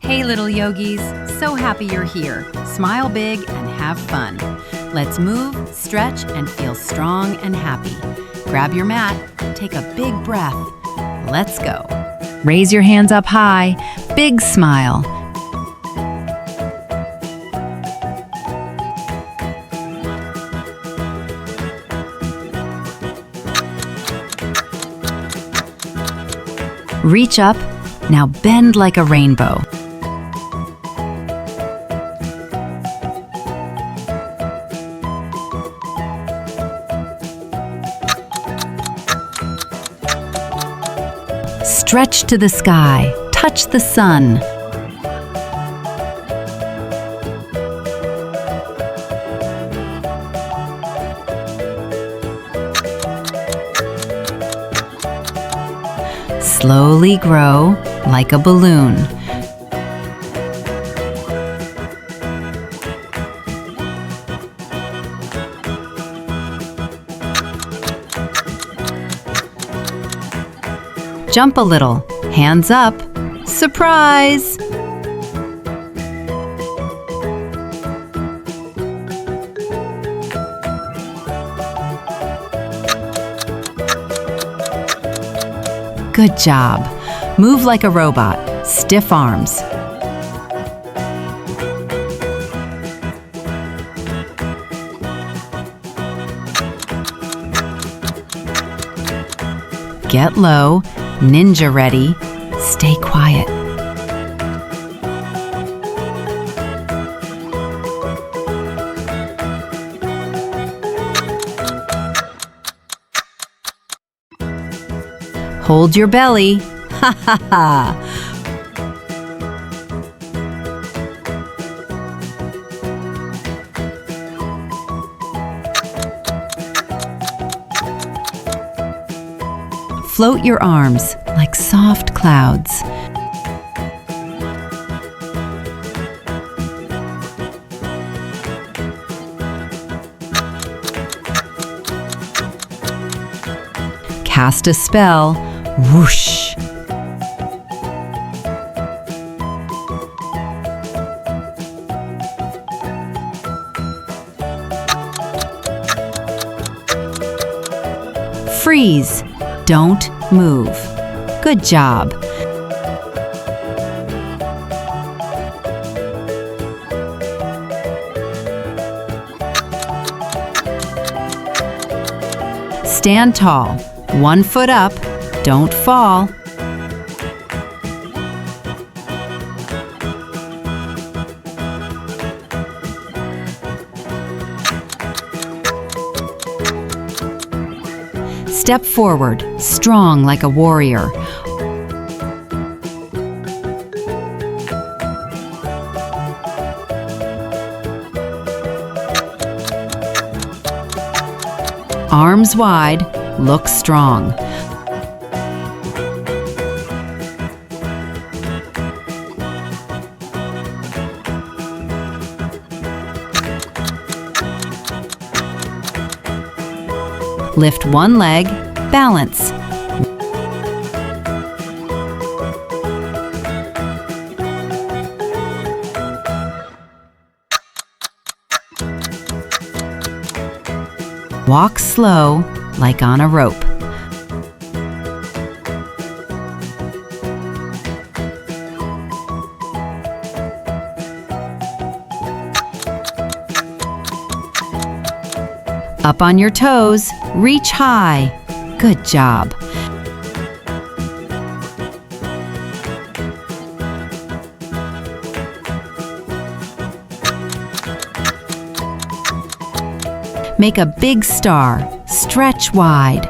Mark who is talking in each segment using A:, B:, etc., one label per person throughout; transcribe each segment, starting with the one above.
A: Hey little yogis, so happy you're here. Smile big and have fun. Let's move, stretch, and feel strong and happy. Grab your mat, take a big breath. Let's go. Raise your hands up high, big smile. Reach up, now bend like a rainbow. Stretch to the sky, touch the sun. Slowly grow like a balloon. Jump a little, hands up, surprise! Good job. Move like a robot, stiff arms. Get low, ninja ready, stay quiet. Hold your belly, ha ha ha. Float your arms like soft clouds. Cast a spell, whoosh. Freeze. Don't move. Good job. Stand tall, 1 foot up, don't fall. Step forward, strong like a warrior. Arms wide, look strong. Lift one leg, balance. Walk slow, like on a rope. Up on your toes, reach high. Good job. Make a big star, stretch wide.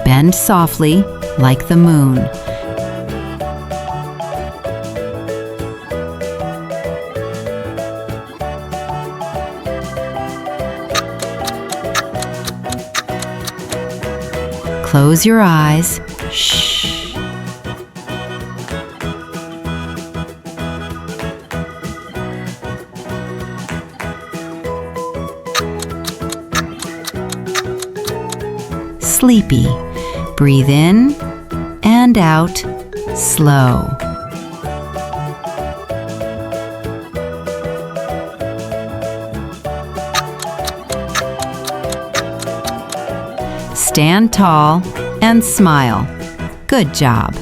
A: Bend softly, like the moon. Close your eyes. Shh. sleepy. Breathe in and out, slow. Stand tall and smile. Good job.